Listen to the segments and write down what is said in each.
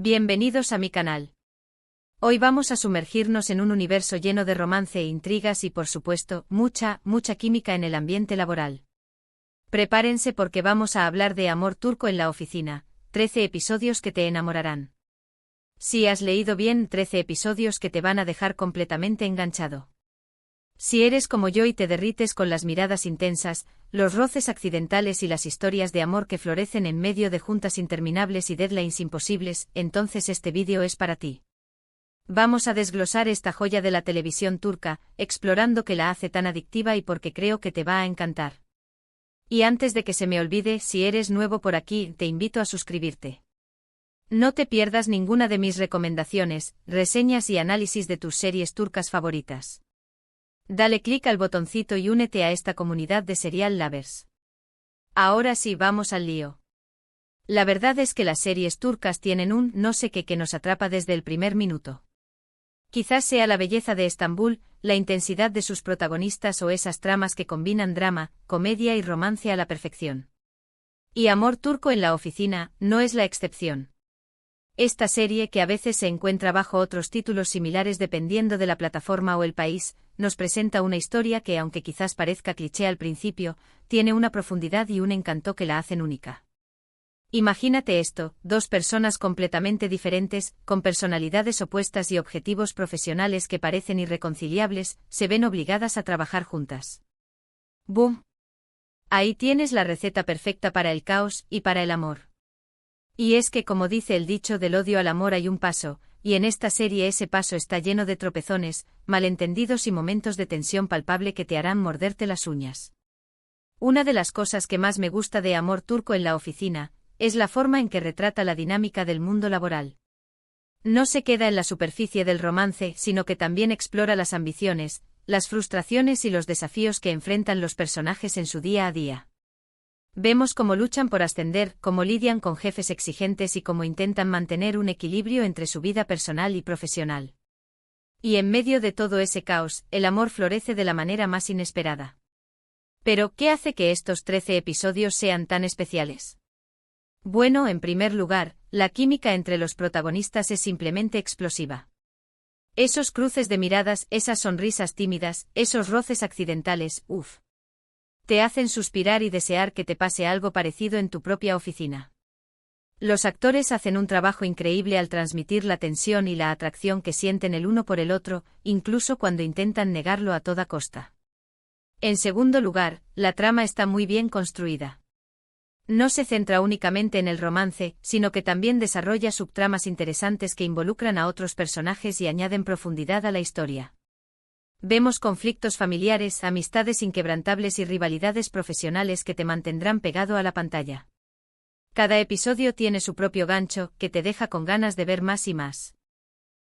Bienvenidos a mi canal. Hoy vamos a sumergirnos en un universo lleno de romance e intrigas y por supuesto, mucha química en el ambiente laboral. Prepárense porque vamos a hablar de Amor turco en la oficina, 13 episodios que te enamorarán. Si has leído bien, 13 episodios que te van a dejar completamente enganchado. Si eres como yo y te derrites con las miradas intensas, los roces accidentales y las historias de amor que florecen en medio de juntas interminables y deadlines imposibles, entonces este vídeo es para ti. Vamos a desglosar esta joya de la televisión turca, explorando qué la hace tan adictiva y porque creo que te va a encantar. Y antes de que se me olvide, si eres nuevo por aquí, te invito a suscribirte. No te pierdas ninguna de mis recomendaciones, reseñas y análisis de tus series turcas favoritas. Dale clic al botoncito y únete a esta comunidad de serial lovers. Ahora sí, vamos al lío. La verdad es que las series turcas tienen un no sé qué que nos atrapa desde el primer minuto. Quizás sea la belleza de Estambul, la intensidad de sus protagonistas o esas tramas que combinan drama, comedia y romance a la perfección. Y Amor turco en la oficina no es la excepción. Esta serie, que a veces se encuentra bajo otros títulos similares dependiendo de la plataforma o el país, nos presenta una historia que, aunque quizás parezca cliché al principio, tiene una profundidad y un encanto que la hacen única. Imagínate esto: dos personas completamente diferentes, con personalidades opuestas y objetivos profesionales que parecen irreconciliables, se ven obligadas a trabajar juntas. ¡Boom! Ahí tienes la receta perfecta para el caos y para el amor. Y es que, como dice el dicho, del odio al amor hay un paso, y en esta serie ese paso está lleno de tropezones, malentendidos y momentos de tensión palpable que te harán morderte las uñas. Una de las cosas que más me gusta de Amor turco en la oficina es la forma en que retrata la dinámica del mundo laboral. No se queda en la superficie del romance, sino que también explora las ambiciones, las frustraciones y los desafíos que enfrentan los personajes en su día a día. Vemos cómo luchan por ascender, cómo lidian con jefes exigentes y cómo intentan mantener un equilibrio entre su vida personal y profesional. Y en medio de todo ese caos, el amor florece de la manera más inesperada. Pero, ¿qué hace que estos 13 episodios sean tan especiales? Bueno, en primer lugar, la química entre los protagonistas es simplemente explosiva. Esos cruces de miradas, esas sonrisas tímidas, esos roces accidentales, uff. Te hacen suspirar y desear que te pase algo parecido en tu propia oficina. Los actores hacen un trabajo increíble al transmitir la tensión y la atracción que sienten el uno por el otro, incluso cuando intentan negarlo a toda costa. En segundo lugar, la trama está muy bien construida. No se centra únicamente en el romance, sino que también desarrolla subtramas interesantes que involucran a otros personajes y añaden profundidad a la historia. Vemos conflictos familiares, amistades inquebrantables y rivalidades profesionales que te mantendrán pegado a la pantalla. Cada episodio tiene su propio gancho, que te deja con ganas de ver más y más.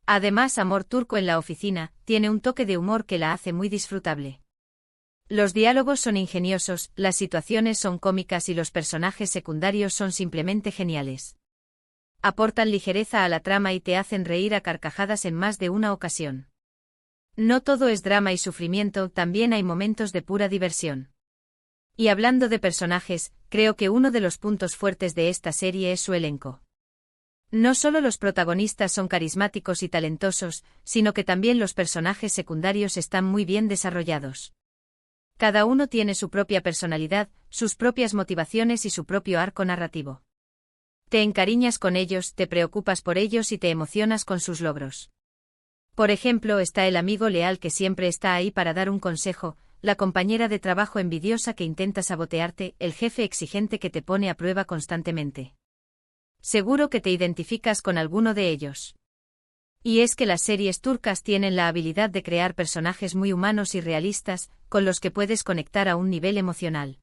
Además, Amor turco en la oficina tiene un toque de humor que la hace muy disfrutable. Los diálogos son ingeniosos, las situaciones son cómicas y los personajes secundarios son simplemente geniales. Aportan ligereza a la trama y te hacen reír a carcajadas en más de una ocasión. No todo es drama y sufrimiento, también hay momentos de pura diversión. Y hablando de personajes, creo que uno de los puntos fuertes de esta serie es su elenco. No solo los protagonistas son carismáticos y talentosos, sino que también los personajes secundarios están muy bien desarrollados. Cada uno tiene su propia personalidad, sus propias motivaciones y su propio arco narrativo. Te encariñas con ellos, te preocupas por ellos y te emocionas con sus logros. Por ejemplo, está el amigo leal que siempre está ahí para dar un consejo, la compañera de trabajo envidiosa que intenta sabotearte, el jefe exigente que te pone a prueba constantemente. Seguro que te identificas con alguno de ellos. Y es que las series turcas tienen la habilidad de crear personajes muy humanos y realistas, con los que puedes conectar a un nivel emocional.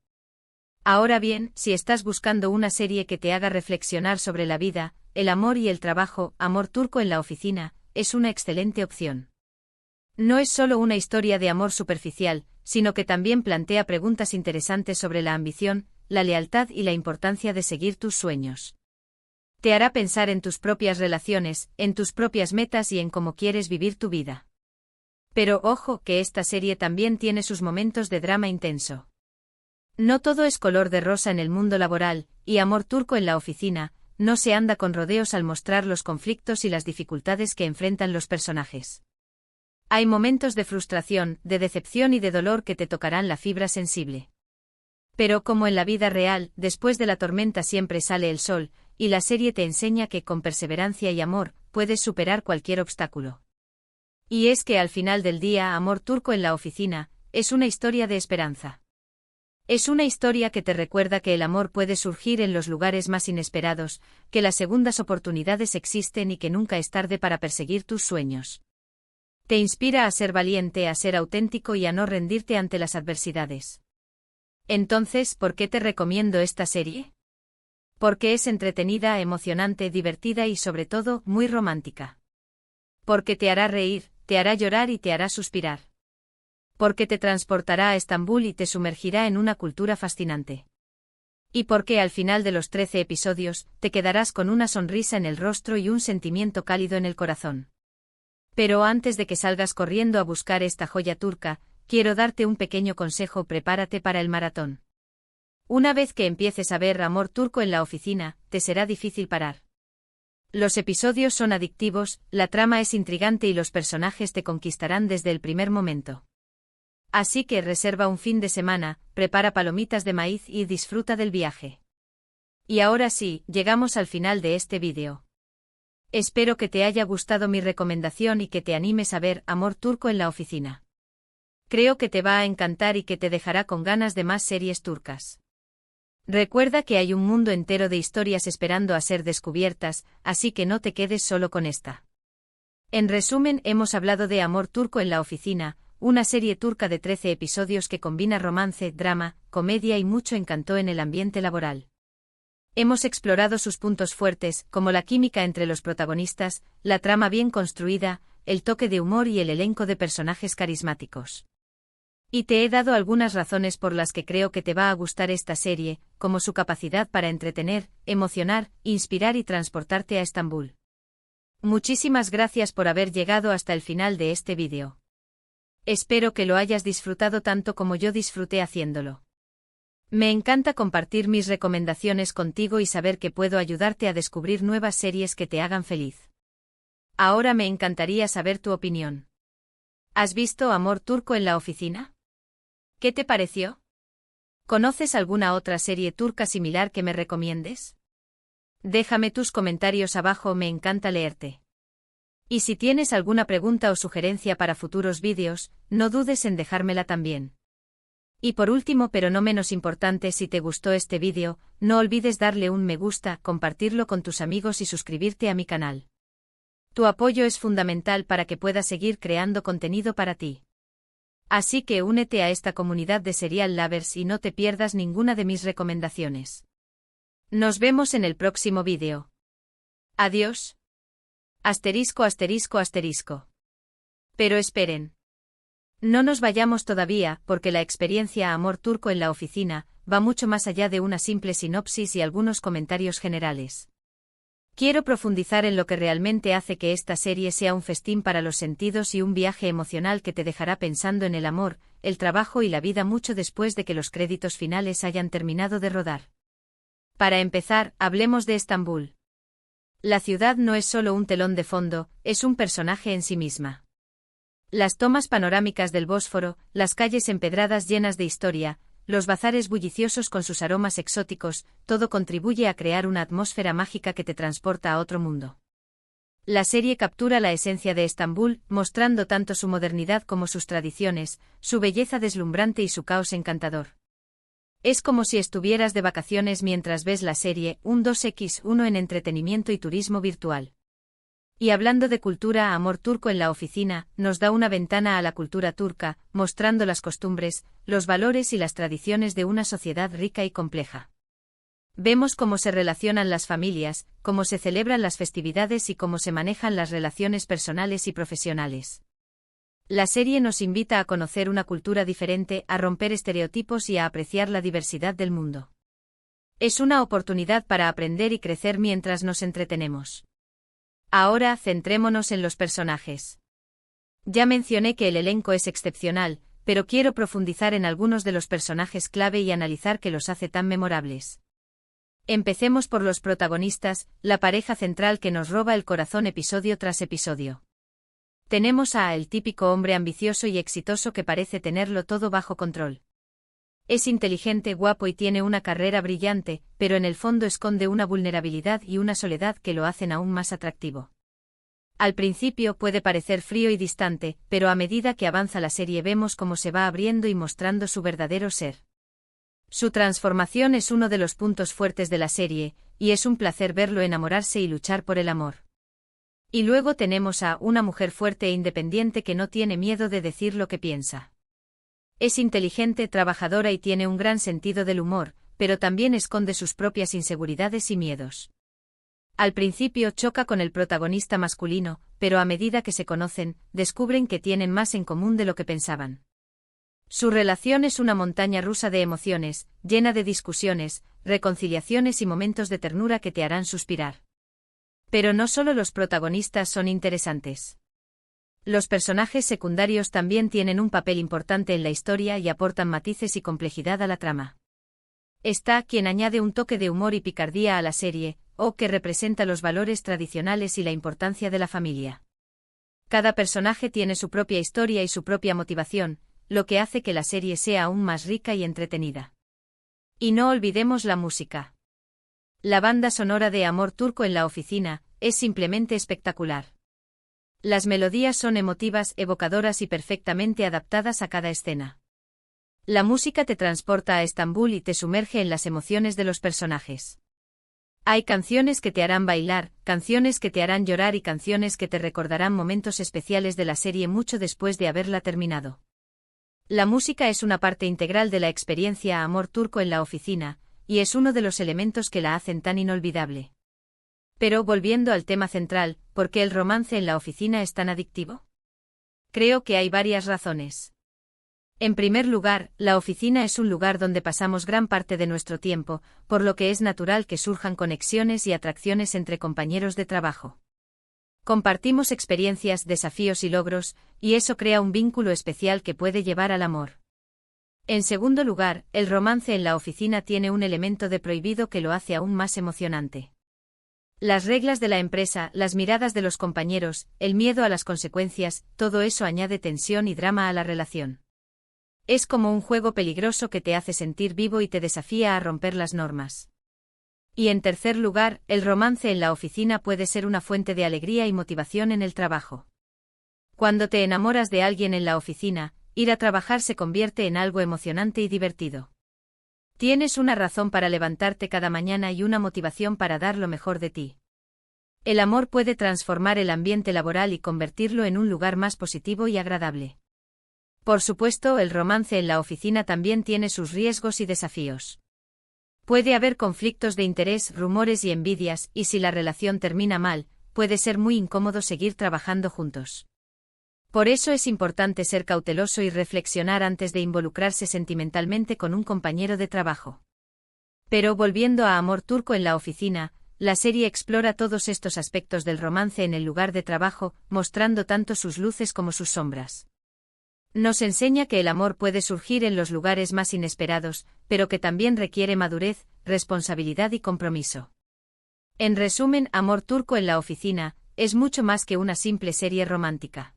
Ahora bien, si estás buscando una serie que te haga reflexionar sobre la vida, el amor y el trabajo, Amor turco en la oficina es una excelente opción. No es solo una historia de amor superficial, sino que también plantea preguntas interesantes sobre la ambición, la lealtad y la importancia de seguir tus sueños. Te hará pensar en tus propias relaciones, en tus propias metas y en cómo quieres vivir tu vida. Pero ojo, que esta serie también tiene sus momentos de drama intenso. No todo es color de rosa en el mundo laboral, y Amor turco en la oficina no se anda con rodeos al mostrar los conflictos y las dificultades que enfrentan los personajes. Hay momentos de frustración, de decepción y de dolor que te tocarán la fibra sensible. Pero como en la vida real, después de la tormenta siempre sale el sol, y la serie te enseña que con perseverancia y amor, puedes superar cualquier obstáculo. Y es que al final del día, Amor turco en la oficina, es una historia de esperanza. Es una historia que te recuerda que el amor puede surgir en los lugares más inesperados, que las segundas oportunidades existen y que nunca es tarde para perseguir tus sueños. Te inspira a ser valiente, a ser auténtico y a no rendirte ante las adversidades. Entonces, ¿por qué te recomiendo esta serie? Porque es entretenida, emocionante, divertida y sobre todo, muy romántica. Porque te hará reír, te hará llorar y te hará suspirar. Porque te transportará a Estambul y te sumergirá en una cultura fascinante. Y porque al final de los 13 episodios, te quedarás con una sonrisa en el rostro y un sentimiento cálido en el corazón. Pero antes de que salgas corriendo a buscar esta joya turca, quiero darte un pequeño consejo: prepárate para el maratón. Una vez que empieces a ver Amor turco en la oficina, te será difícil parar. Los episodios son adictivos, la trama es intrigante y los personajes te conquistarán desde el primer momento. Así que reserva un fin de semana, prepara palomitas de maíz y disfruta del viaje. Y ahora sí, llegamos al final de este vídeo. Espero que te haya gustado mi recomendación y que te animes a ver Amor turco en la oficina. Creo que te va a encantar y que te dejará con ganas de más series turcas. Recuerda que hay un mundo entero de historias esperando a ser descubiertas, así que no te quedes solo con esta. En resumen, hemos hablado de Amor turco en la oficina, una serie turca de 13 episodios que combina romance, drama, comedia y mucho encanto en el ambiente laboral. Hemos explorado sus puntos fuertes, como la química entre los protagonistas, la trama bien construida, el toque de humor y el elenco de personajes carismáticos. Y te he dado algunas razones por las que creo que te va a gustar esta serie, como su capacidad para entretener, emocionar, inspirar y transportarte a Estambul. Muchísimas gracias por haber llegado hasta el final de este vídeo. Espero que lo hayas disfrutado tanto como yo disfruté haciéndolo. Me encanta compartir mis recomendaciones contigo y saber que puedo ayudarte a descubrir nuevas series que te hagan feliz. Ahora me encantaría saber tu opinión. ¿Has visto Amor turco en la oficina? ¿Qué te pareció? ¿Conoces alguna otra serie turca similar que me recomiendes? Déjame tus comentarios abajo, me encanta leerte. Y si tienes alguna pregunta o sugerencia para futuros vídeos, no dudes en dejármela también. Y por último, pero no menos importante, si te gustó este vídeo, no olvides darle un me gusta, compartirlo con tus amigos y suscribirte a mi canal. Tu apoyo es fundamental para que pueda seguir creando contenido para ti. Así que únete a esta comunidad de serial lovers y no te pierdas ninguna de mis recomendaciones. Nos vemos en el próximo vídeo. Adiós. Asterisco, asterisco, asterisco. Pero esperen. No nos vayamos todavía, porque la experiencia Amor turco en la oficina va mucho más allá de una simple sinopsis y algunos comentarios generales. Quiero profundizar en lo que realmente hace que esta serie sea un festín para los sentidos y un viaje emocional que te dejará pensando en el amor, el trabajo y la vida mucho después de que los créditos finales hayan terminado de rodar. Para empezar, hablemos de Estambul. La ciudad no es solo un telón de fondo, es un personaje en sí misma. Las tomas panorámicas del Bósforo, las calles empedradas llenas de historia, los bazares bulliciosos con sus aromas exóticos, todo contribuye a crear una atmósfera mágica que te transporta a otro mundo. La serie captura la esencia de Estambul, mostrando tanto su modernidad como sus tradiciones, su belleza deslumbrante y su caos encantador. Es como si estuvieras de vacaciones mientras ves la serie, un 2x1 en entretenimiento y turismo virtual. Y hablando de cultura, Amor turco en la oficina nos da una ventana a la cultura turca, mostrando las costumbres, los valores y las tradiciones de una sociedad rica y compleja. Vemos cómo se relacionan las familias, cómo se celebran las festividades y cómo se manejan las relaciones personales y profesionales. La serie nos invita a conocer una cultura diferente, a romper estereotipos y a apreciar la diversidad del mundo. Es una oportunidad para aprender y crecer mientras nos entretenemos. Ahora, centrémonos en los personajes. Ya mencioné que el elenco es excepcional, pero quiero profundizar en algunos de los personajes clave y analizar qué los hace tan memorables. Empecemos por los protagonistas, la pareja central que nos roba el corazón episodio tras episodio. Tenemos a el típico hombre ambicioso y exitoso que parece tenerlo todo bajo control. Es inteligente, guapo y tiene una carrera brillante, pero en el fondo esconde una vulnerabilidad y una soledad que lo hacen aún más atractivo. Al principio puede parecer frío y distante, pero a medida que avanza la serie vemos cómo se va abriendo y mostrando su verdadero ser. Su transformación es uno de los puntos fuertes de la serie, y es un placer verlo enamorarse y luchar por el amor. Y luego tenemos a una mujer fuerte e independiente que no tiene miedo de decir lo que piensa. Es inteligente, trabajadora y tiene un gran sentido del humor, pero también esconde sus propias inseguridades y miedos. Al principio choca con el protagonista masculino, pero a medida que se conocen, descubren que tienen más en común de lo que pensaban. Su relación es una montaña rusa de emociones, llena de discusiones, reconciliaciones y momentos de ternura que te harán suspirar. Pero no solo los protagonistas son interesantes. Los personajes secundarios también tienen un papel importante en la historia y aportan matices y complejidad a la trama. Está quien añade un toque de humor y picardía a la serie, o que representa los valores tradicionales y la importancia de la familia. Cada personaje tiene su propia historia y su propia motivación, lo que hace que la serie sea aún más rica y entretenida. Y no olvidemos la música. La banda sonora de Amor Turco en la Oficina es simplemente espectacular. Las melodías son emotivas, evocadoras y perfectamente adaptadas a cada escena. La música te transporta a Estambul y te sumerge en las emociones de los personajes. Hay canciones que te harán bailar, canciones que te harán llorar y canciones que te recordarán momentos especiales de la serie mucho después de haberla terminado. La música es una parte integral de la experiencia Amor Turco en la Oficina, y es uno de los elementos que la hacen tan inolvidable. Pero volviendo al tema central, ¿por qué el romance en la oficina es tan adictivo? Creo que hay varias razones. En primer lugar, la oficina es un lugar donde pasamos gran parte de nuestro tiempo, por lo que es natural que surjan conexiones y atracciones entre compañeros de trabajo. Compartimos experiencias, desafíos y logros, y eso crea un vínculo especial que puede llevar al amor. En segundo lugar, el romance en la oficina tiene un elemento de prohibido que lo hace aún más emocionante. Las reglas de la empresa, las miradas de los compañeros, el miedo a las consecuencias, todo eso añade tensión y drama a la relación. Es como un juego peligroso que te hace sentir vivo y te desafía a romper las normas. Y en tercer lugar, el romance en la oficina puede ser una fuente de alegría y motivación en el trabajo. Cuando te enamoras de alguien en la oficina, ir a trabajar se convierte en algo emocionante y divertido. Tienes una razón para levantarte cada mañana y una motivación para dar lo mejor de ti. El amor puede transformar el ambiente laboral y convertirlo en un lugar más positivo y agradable. Por supuesto, el romance en la oficina también tiene sus riesgos y desafíos. Puede haber conflictos de interés, rumores y envidias, y si la relación termina mal, puede ser muy incómodo seguir trabajando juntos. Por eso es importante ser cauteloso y reflexionar antes de involucrarse sentimentalmente con un compañero de trabajo. Pero volviendo a Amor Turco en la oficina, la serie explora todos estos aspectos del romance en el lugar de trabajo, mostrando tanto sus luces como sus sombras. Nos enseña que el amor puede surgir en los lugares más inesperados, pero que también requiere madurez, responsabilidad y compromiso. En resumen, Amor Turco en la oficina es mucho más que una simple serie romántica.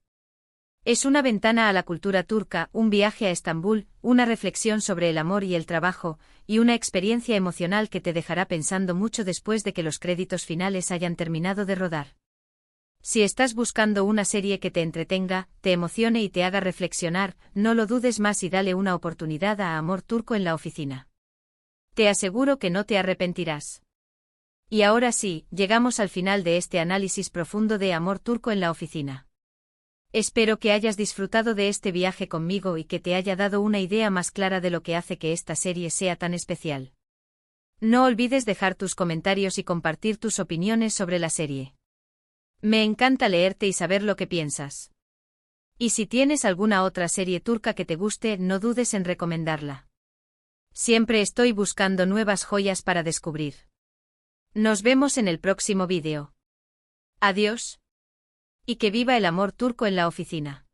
Es una ventana a la cultura turca, un viaje a Estambul, una reflexión sobre el amor y el trabajo, y una experiencia emocional que te dejará pensando mucho después de que los créditos finales hayan terminado de rodar. Si estás buscando una serie que te entretenga, te emocione y te haga reflexionar, no lo dudes más y dale una oportunidad a Amor Turco en la oficina. Te aseguro que no te arrepentirás. Y ahora sí, llegamos al final de este análisis profundo de Amor Turco en la oficina. Espero que hayas disfrutado de este viaje conmigo y que te haya dado una idea más clara de lo que hace que esta serie sea tan especial. No olvides dejar tus comentarios y compartir tus opiniones sobre la serie. Me encanta leerte y saber lo que piensas. Y si tienes alguna otra serie turca que te guste, no dudes en recomendarla. Siempre estoy buscando nuevas joyas para descubrir. Nos vemos en el próximo vídeo. Adiós. Y que viva el amor turco en la oficina.